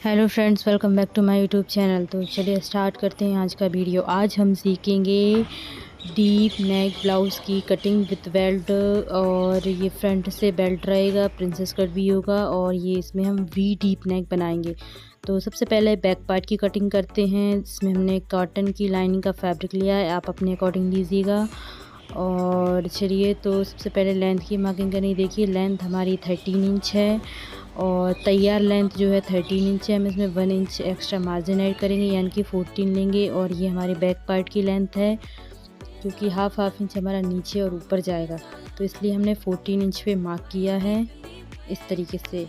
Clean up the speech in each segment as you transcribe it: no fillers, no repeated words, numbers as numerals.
Hello friends, welcome back to my YouTube channel. तो चलिए start करते हैं आज का वीडियो। आज हम सीखेंगे डीप नेक ब्लाउज़ की कटिंग विद बेल्ट। और ये फ्रंट से बेल्ट रहेगा, प्रिंसेस कट भी होगा और ये इसमें हम वी डीप नेक बनाएंगे। तो सबसे पहले बैक पार्ट की कटिंग करते हैं। इसमें हमने कॉटन की लाइनिंग का फैब्रिक लिया है, आप अपने अकॉर्डिंग लीजिएगा। और चलिए तो सबसे पहले लेंथ की मार्किंग करनी। देखिए लेंथ हमारी 13 इंच है और तैयार लेंथ जो है 13 इंच है। हम इसमें 1 इंच एक्स्ट्रा मार्जिन ऐड करेंगे, यानी कि 14 लेंगे। और ये हमारे बैक पार्ट की लेंथ है, क्योंकि हाफ इंच हमारा नीचे और ऊपर जाएगा, तो इसलिए हमने 14 इंच पे मार्क किया है इस तरीके से।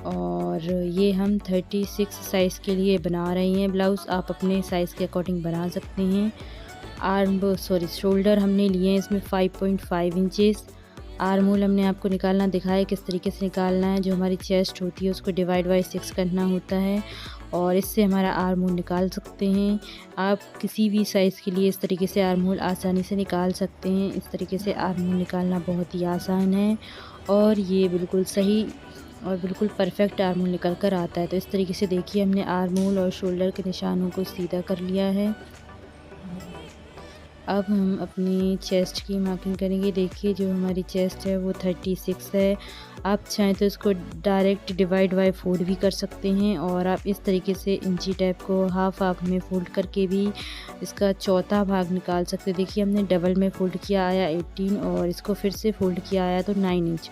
और ये हम 36 साइज़ के लिए बना रहे हैं ब्लाउज़, आप अपने साइज़ के अकॉर्डिंग बना सकते हैं। शोल्डर हमने लिए हैं इसमें 5.5 इंचेस। आर्म होल हमने आपको निकालना दिखाया किस तरीके से निकालना है। जो हमारी चेस्ट होती है उसको डिवाइड बाई 6 करना होता है और इससे हमारा आर्म होल निकाल सकते हैं। आप किसी भी साइज़ के लिए इस तरीके से आर्म होल आसानी से निकाल सकते हैं। इस तरीके से आर्म होल निकालना बहुत ही आसान है और ये बिल्कुल सही और बिल्कुल परफेक्ट आर्म होल निकल कर आता है। तो इस तरीके से देखिए हमने आर्म होल और शोल्डर के निशानों को सीधा कर लिया है। अब हम अपनी चेस्ट की मार्किंग करेंगे। देखिए जो हमारी चेस्ट है वो 36 है। आप चाहें तो इसको डायरेक्ट डिवाइड बाय 4 भी कर सकते हैं और आप इस तरीके से इंची टैप को हाफ में फ़ोल्ड करके भी इसका चौथा भाग निकाल सकते हैं। देखिए हमने डबल में फ़ोल्ड किया आया 18 और इसको फिर से फ़ोल्ड किया आया तो 9 इंच।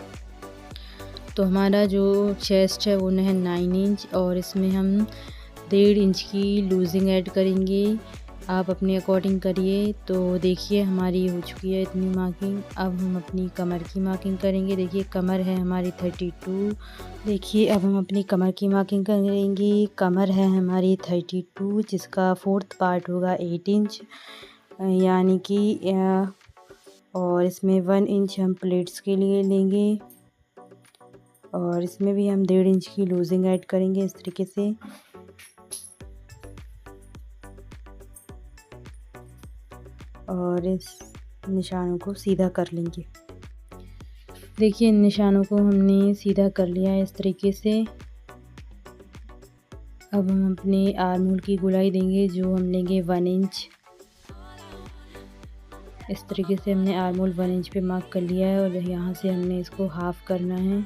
तो हमारा जो चेस्ट है वो है 9 इंच और इसमें हम 1.5 इंच की लूजिंग ऐड करेंगे। आप अपने अकॉर्डिंग करिए। तो देखिए हमारी हो चुकी है इतनी मार्किंग। अब हम अपनी कमर की मार्किंग करेंगे। देखिए कमर है हमारी 32। देखिए अब हम अपनी कमर की मार्किंग करेंगे। कमर है हमारी 32, जिसका 4th पार्ट होगा 8 इंच, यानी कि और इसमें 1 इंच हम प्लेट्स के लिए लेंगे और इसमें भी हम 1.5 इंच की लूजिंग ऐड करेंगे इस तरीके से। और इस निशानों को सीधा कर लेंगे। देखिए इन निशानों को हमने सीधा कर लिया है इस तरीके से। अब हम अपने आर्म होल की गोलाई देंगे, जो हम लेंगे 1 इंच। इस तरीके से हमने आर्म होल 1 इंच पे मार्क कर लिया है और यहाँ से हमने इसको हाफ करना है।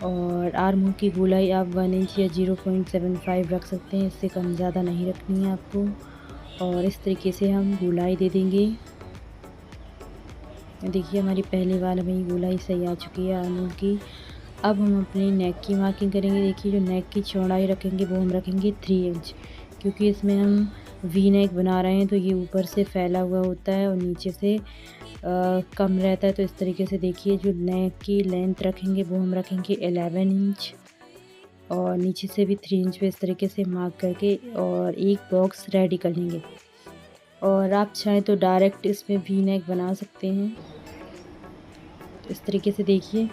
और आर्म होल की गोलाई आप 1 इंच या 0.75 रख सकते हैं, इससे कम ज़्यादा नहीं रखनी है आपको। और इस तरीके से हम गोलाई दे देंगे। देखिए हमारी पहली बार में गोलाई सही आ चुकी है आर्म होल की। अब हम अपनी नेक की मार्किंग करेंगे। देखिए जो नेक की चौड़ाई रखेंगे वो हम रखेंगे 3 इंच, क्योंकि इसमें हम वी नेक बना रहे हैं तो ये ऊपर से फैला हुआ होता है और नीचे से कम रहता है। तो इस तरीके से देखिए जो नेक की लेंथ रखेंगे वो हम रखेंगे 11 इंच और नीचे से भी 3 इंच पे इस तरीके से मार्क करके और एक बॉक्स रेडी कर लेंगे। और आप चाहें तो डायरेक्ट इसमें वी नेक बना सकते हैं। तो इस तरीके से देखिए।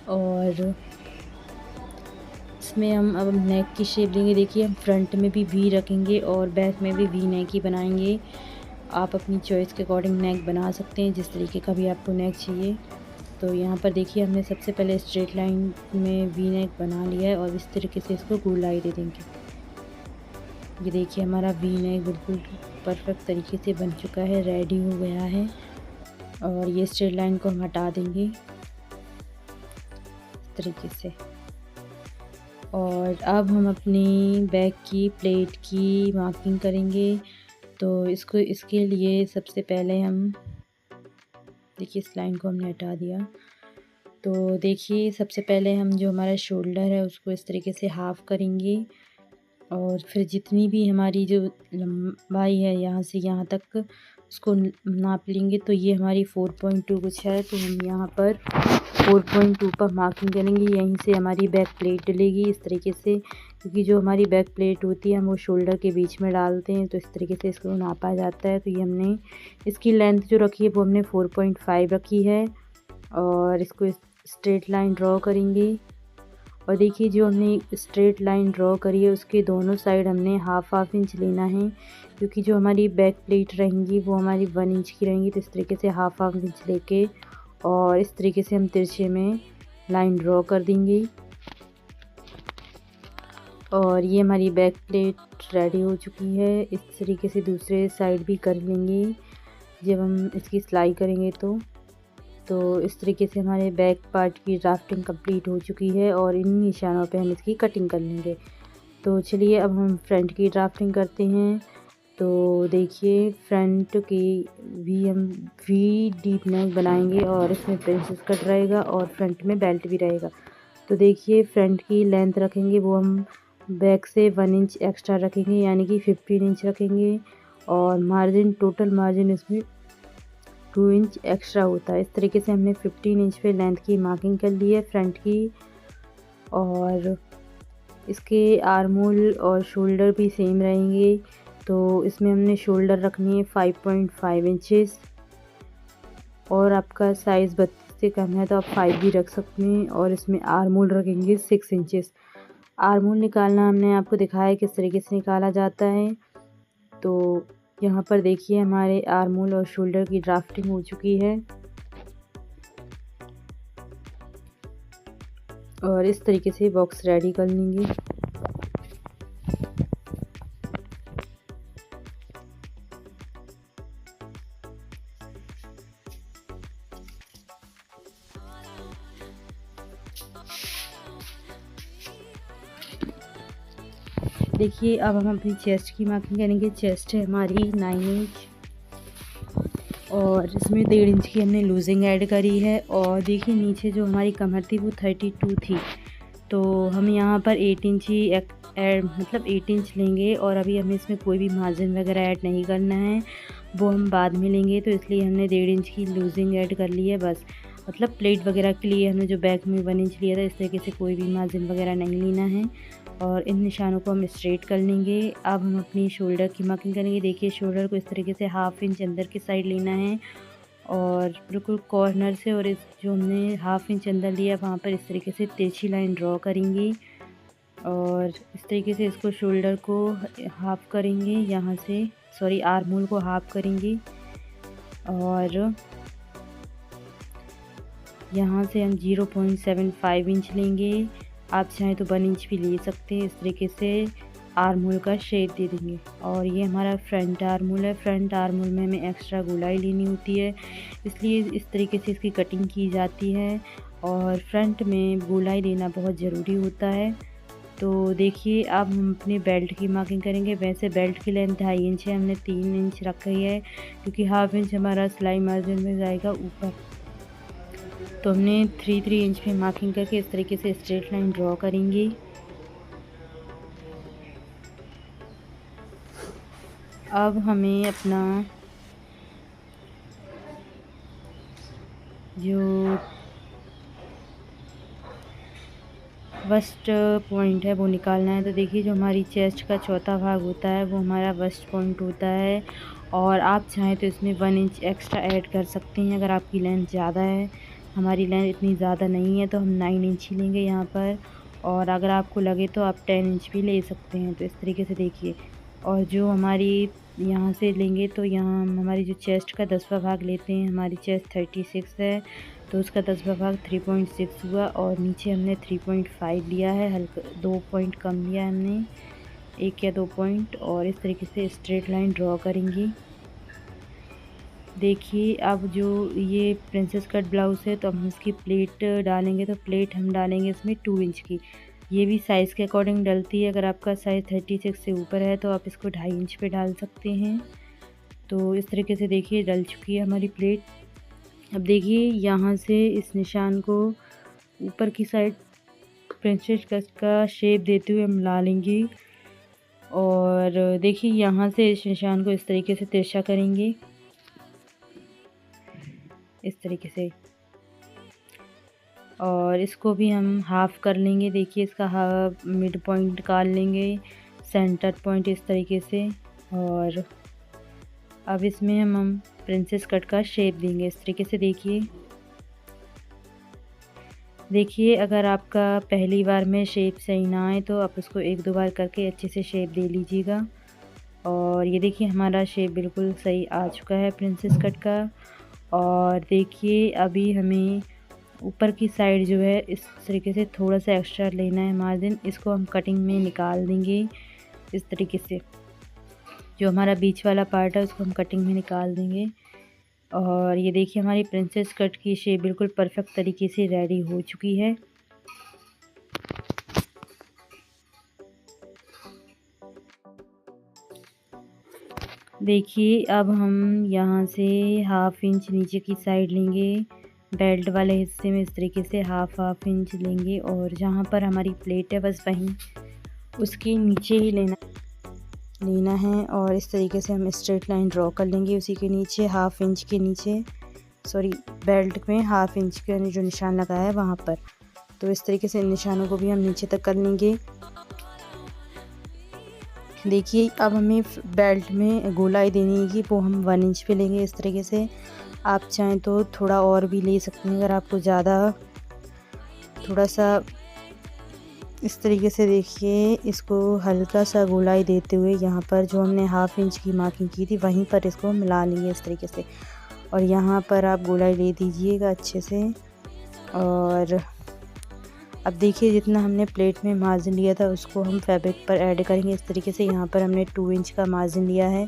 और इसमें हम अब नेक की शेप देंगे। देखिए हम फ्रंट में भी वी रखेंगे और बैक में भी वी नेक ही बनाएंगे। आप अपनी चॉइस के अकॉर्डिंग नेक बना सकते हैं, जिस तरीके का भी आपको नेक चाहिए। तो यहाँ पर देखिए हमने सबसे पहले स्ट्रेट लाइन में वी नेक बना लिया है और इस तरीके से इसको गोलाई दे देंगे। ये देखिए हमारा वी नेक बिल्कुल परफेक्ट तरीके से बन चुका है, रेडी हो गया है। और ये स्ट्रेट लाइन को हम हटा देंगे इस तरीके से। और अब हम अपनी बैक की प्लेट की मार्किंग करेंगे। तो इसके लिए सबसे पहले हम देखिए इस लाइन को हमने हटा दिया। तो देखिए सबसे पहले हम जो हमारा शोल्डर है उसको इस तरीके से हाफ करेंगे और फिर जितनी भी हमारी जो लंबाई है यहाँ से यहाँ तक उसको नाप लेंगे। तो ये हमारी 4.2 कुछ है, तो हम यहाँ पर 4.2 पर मार्किंग करेंगे। यहीं से हमारी बैक प्लेट डलेगी इस तरीके से, क्योंकि जो हमारी बैक प्लेट होती है हम वो शोल्डर के बीच में डालते हैं, तो इस तरीके से इसको नापा जाता है। तो ये हमने इसकी लेंथ जो रखी है वो हमने 4.5 रखी है और इसको स्ट्रेट लाइन ड्रॉ करेंगे। और देखिए जो हमने स्ट्रेट लाइन ड्रॉ करी है उसके दोनों साइड हमने हाफ इंच लेना है, क्योंकि जो हमारी बैक प्लेट रहेंगी वो हमारी 1 इंच की रहेंगी। तो इस तरीके से हाफ इंच लेके और इस तरीके से हम तिरछे में लाइन ड्रॉ कर देंगे। और ये हमारी बैक प्लेट रेडी हो चुकी है। इस तरीके से दूसरे साइड भी कर लेंगे जब हम इसकी सिलाई करेंगे तो इस तरीके से हमारे बैक पार्ट की ड्राफ्टिंग कंप्लीट हो चुकी है और इन निशानों पे हम इसकी कटिंग कर लेंगे। तो चलिए अब हम फ्रंट की ड्राफ्टिंग करते हैं। तो देखिए फ्रंट की हम वी डीप नेक बनाएंगे और इसमें प्रिंसेस कट रहेगा और फ्रंट में बेल्ट भी रहेगा। तो देखिए फ्रंट की लेंथ रखेंगे वो हम बैक से 1 इंच एक्स्ट्रा रखेंगे, यानी कि 15 इंच रखेंगे। और मार्जिन, टोटल मार्जिन इसमें 2 इंच एक्स्ट्रा होता है। इस तरीके से हमने 15 इंच पे लेंथ की मार्किंग कर ली है फ्रंट की। और इसके आर्म होल और शोल्डर भी सेम रहेंगे। तो इसमें हमने शोल्डर रखनी है 5.5 इंचेस और आपका साइज़ 32 से कम है तो आप 5 भी रख सकते हैं। और इसमें आर्म होल रखेंगे 6 इंचेस। आर्म होल निकालना हमने आपको दिखाया किस तरीके से निकाला जाता है। तो यहाँ पर देखिए हमारे आर्म होल और शोल्डर की ड्राफ्टिंग हो चुकी है और इस तरीके से बॉक्स रेडी कर लेंगे। देखिए अब हम अपनी चेस्ट की मार्किंग करेंगे। चेस्ट है हमारी 9 इंच और इसमें 1.5 इंच की हमने लूजिंग ऐड करी है। और देखिए नीचे जो हमारी कमर थी वो 32 थी, तो हम यहाँ पर 8 इंच ही मतलब 8 इंच लेंगे। और अभी हमें इसमें कोई भी मार्जिन वगैरह ऐड नहीं करना है, वो हम बाद में लेंगे। तो इसलिए हमने 1.5 इंच की लूजिंग ऐड कर ली है बस। मतलब प्लेट वगैरह के लिए हमने जो बैक में 1 इंच लिया था, इस तरीके से कोई भी मार्जिन वगैरह नहीं लेना है। और इन निशानों को हम स्ट्रेट कर लेंगे। अब हम अपनी शोल्डर की मार्किंग करेंगे। देखिए शोल्डर को इस तरीके से 1/2 इंच अंदर की साइड लेना है और बिल्कुल कॉर्नर से, और इस जो हमने 1/2 इंच अंदर लिया वहाँ पर इस तरीके से तिरछी लाइन ड्रॉ करेंगे। और इस तरीके से इसको शोल्डर को हाफ करेंगे, यहाँ से सॉरी आर्म होल को हाफ करेंगे। और यहाँ से हम 0.75 इंच लेंगे। आप चाहें तो 1 इंच भी ले सकते हैं। इस तरीके से आर्म होल का शेप दे देंगे। और ये हमारा फ्रंट आर्म होल है। फ्रंट आर्म होल में हमें एक्स्ट्रा गोलाई लेनी होती है, इसलिए इस तरीके से इसकी कटिंग की जाती है। और फ्रंट में गोलाई लेना बहुत ज़रूरी होता है। तो देखिए अब हम अपने बेल्ट की मार्किंग करेंगे। वैसे बेल्ट की लेंथ 2.5 इंच है, हमने 3 इंच रखी है क्योंकि 1/2 इंच हमारा सिलाई मार्जिन में जाएगा ऊपर। तो हमने 3 इंच पे मार्किंग करके इस तरीके से स्ट्रेट लाइन ड्रॉ करेंगे। अब हमें अपना जो वेस्ट पॉइंट है वो निकालना है। तो देखिए जो हमारी चेस्ट का चौथा भाग होता है वो हमारा वेस्ट पॉइंट होता है। और आप चाहें तो इसमें 1 इंच एक्स्ट्रा ऐड कर सकते हैं अगर आपकी लेंथ ज़्यादा है। हमारी लेंथ इतनी ज़्यादा नहीं है तो हम 9 इंच ही लेंगे यहाँ पर। और अगर आपको लगे तो आप 10 इंच भी ले सकते हैं। तो इस तरीके से देखिए, और जो हमारी यहाँ से लेंगे तो यहाँ हम हमारी जो चेस्ट का 10वां भाग लेते हैं। हमारी चेस्ट 36 है तो उसका 10वां भाग 3.6 हुआ। और नीचे हमने 3.5 लिया है, हल्का 2 पॉइंट कम लिया है हमने, 1 या 2 पॉइंट। और इस तरीके से स्ट्रेट लाइन ड्रॉ करेंगे। देखिए अब जो ये प्रिंसेस कट ब्लाउज़ है तो हम इसकी प्लेट डालेंगे। तो प्लेट हम डालेंगे इसमें 2 इंच की। ये भी साइज़ के अकॉर्डिंग डलती है। अगर आपका साइज़ 36 से ऊपर है तो आप इसको 2.5 इंच पे डाल सकते हैं। तो इस तरीके से देखिए डल चुकी है हमारी प्लेट। अब देखिए यहाँ से इस निशान को ऊपर की साइड प्रिंसेस कट का शेप देते हुए हम ला लेंगे। और देखिए यहाँ से इस निशान को इस तरीके से तिरछा करेंगे, इस तरीके से। और इसको भी हम हाफ कर लेंगे। देखिए इसका हाफ मिड पॉइंट निकाल लेंगे, सेंटर पॉइंट इस तरीके से। और अब इसमें हम प्रिंसेस कट का शेप देंगे इस तरीके से। देखिए अगर आपका पहली बार में शेप सही ना आए तो आप उसको 1-2 बार करके अच्छे से शेप दे लीजिएगा। और ये देखिए हमारा शेप बिल्कुल सही आ चुका है प्रिंसेस कट का। और देखिए अभी हमें ऊपर की साइड जो है इस तरीके से थोड़ा सा एक्स्ट्रा लेना है मार्जिन, इसको हम कटिंग में निकाल देंगे इस तरीके से। जो हमारा बीच वाला पार्ट है उसको हम कटिंग में निकाल देंगे। और ये देखिए हमारी प्रिंसेस कट की शेप बिल्कुल परफेक्ट तरीके से रेडी हो चुकी है। देखिए अब हम यहाँ से 1/2 इंच नीचे की साइड लेंगे, बेल्ट वाले हिस्से में इस तरीके से हाफ इंच लेंगे और जहाँ पर हमारी प्लेट है बस वहीं उसके नीचे ही लेना है और इस तरीके से हम स्ट्रेट लाइन ड्रॉ कर लेंगे उसी के नीचे 1/2 इंच के नीचे, सॉरी बेल्ट में 1/2 इंच के जो निशान लगाया है वहाँ पर। तो इस तरीके से इन निशानों को भी हम नीचे तक कर लेंगे। देखिए अब हमें बेल्ट में गोलाई देनी है कि वो हम 1 इंच पे लेंगे इस तरीके से। आप चाहें तो थोड़ा और भी ले सकते हैं अगर आपको ज़्यादा थोड़ा सा इस तरीके से। देखिए इसको हल्का सा गोलाई देते हुए यहाँ पर जो हमने 1/2 इंच की मार्किंग की थी वहीं पर इसको मिला लेंगे इस तरीके से और यहाँ पर आप गोलाई ले दीजिएगा अच्छे से। और अब देखिए जितना हमने प्लेट में मार्जिन लिया था उसको हम फैब्रिक पर ऐड करेंगे इस तरीके से। यहाँ पर हमने 2 इंच का मार्जिन लिया है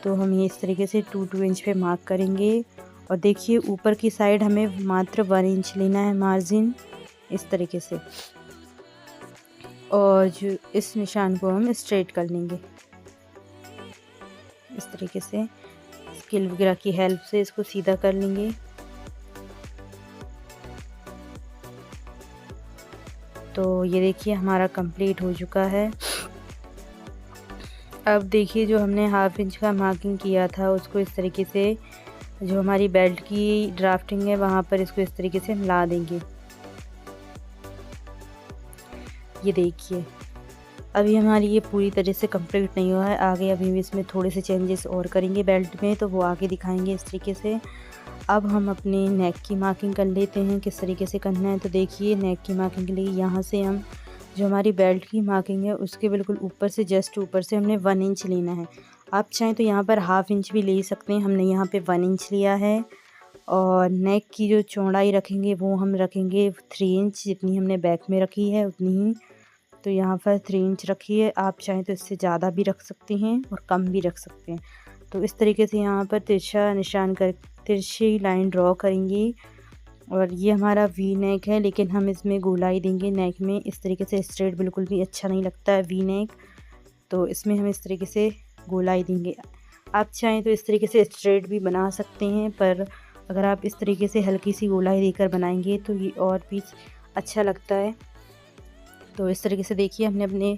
तो हम ये इस तरीके से 2 इंच पे मार्क करेंगे। और देखिए ऊपर की साइड हमें मात्र 1 इंच लेना है मार्जिन इस तरीके से और जो इस निशान को हम स्ट्रेट कर लेंगे इस तरीके से। स्केल वगैरह की हेल्प से इसको सीधा कर लेंगे। तो ये देखिए हमारा कंप्लीट हो चुका है। अब देखिए जो हमने 1/2 इंच का मार्किंग किया था उसको इस तरीके से जो हमारी बेल्ट की ड्राफ्टिंग है वहाँ पर इसको इस तरीके से मिला देंगे। ये देखिए अभी हमारी ये पूरी तरह से कंप्लीट नहीं हुआ है, आगे अभी भी इसमें थोड़े से चेंजेस और करेंगे बेल्ट में तो वो आगे दिखाएंगे इस तरीके से। अब हम अपने नेक की मार्किंग कर लेते हैं किस तरीके से करना है। तो देखिए नेक की मार्किंग के लिए यहाँ से हम जो हमारी बेल्ट की मार्किंग है उसके बिल्कुल ऊपर से जस्ट ऊपर से हमने 1 इंच लेना है। आप चाहें तो यहाँ पर 1/2 इंच भी ले सकते हैं, हमने यहाँ पे 1 इंच लिया है। और नेक की जो चौड़ाई रखेंगे वो हम रखेंगे 3 इंच, जितनी हमने बैक में रखी है उतनी ही। तो यहाँ पर 3 इंच रखी है, आप चाहें तो इससे ज़्यादा भी रख सकते हैं और कम भी रख सकते हैं। तो इस तरीके से यहाँ पर तिरछा निशान कर तिरछी लाइन ड्रॉ करेंगे। और ये हमारा वी नेक है लेकिन हम इसमें गोलाई देंगे नेक में इस तरीके से। स्ट्रेट बिल्कुल भी अच्छा नहीं लगता है वी नेक, तो इसमें हम इस तरीके से गोलाई देंगे। आप चाहें तो इस तरीके से स्ट्रेट भी बना सकते हैं, पर अगर आप इस तरीके से हल्की सी गोलाई देकर बनाएंगे तो ये और भी अच्छा लगता है। तो इस तरीके से देखिए हमने अपने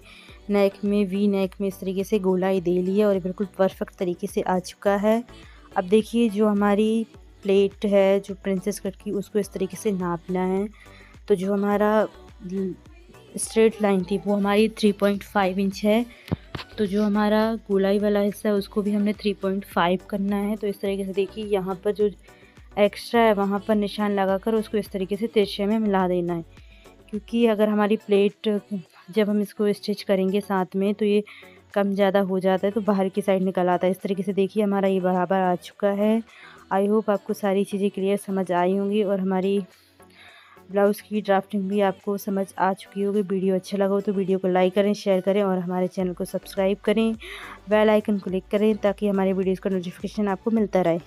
नेक में वी नेक में इस तरीके से गोलाई दे ली है और बिल्कुल परफेक्ट तरीके से आ चुका है। अब देखिए जो हमारी प्लेट है जो प्रिंसेस कट की उसको इस तरीके से नापना है। तो जो हमारा स्ट्रेट लाइन थी वो हमारी 3.5 इंच है, तो जो हमारा गोलाई वाला हिस्सा है उसको भी हमने 3.5 करना है। तो इस तरीके से देखिए यहाँ पर जो एक्स्ट्रा है वहाँ पर निशान लगाकर उसको इस तरीके से तिरछे में मिला देना है, क्योंकि अगर हमारी प्लेट जब हम इसको स्टिच करेंगे साथ में तो ये कम ज़्यादा हो जाता है तो बाहर की साइड निकल आता है। इस तरीके से देखिए हमारा ये बराबर आ चुका है। आई होप आपको सारी चीज़ें क्लियर समझ आई होंगी और हमारी ब्लाउज़ की ड्राफ्टिंग भी आपको समझ आ चुकी होगी। वीडियो अच्छा लगा हो तो वीडियो को लाइक करें, शेयर करें और हमारे चैनल को सब्सक्राइब करें, बेल आइकन को क्लिक करें ताकि हमारे वीडियोज़ का नोटिफिकेशन आपको मिलता रहे।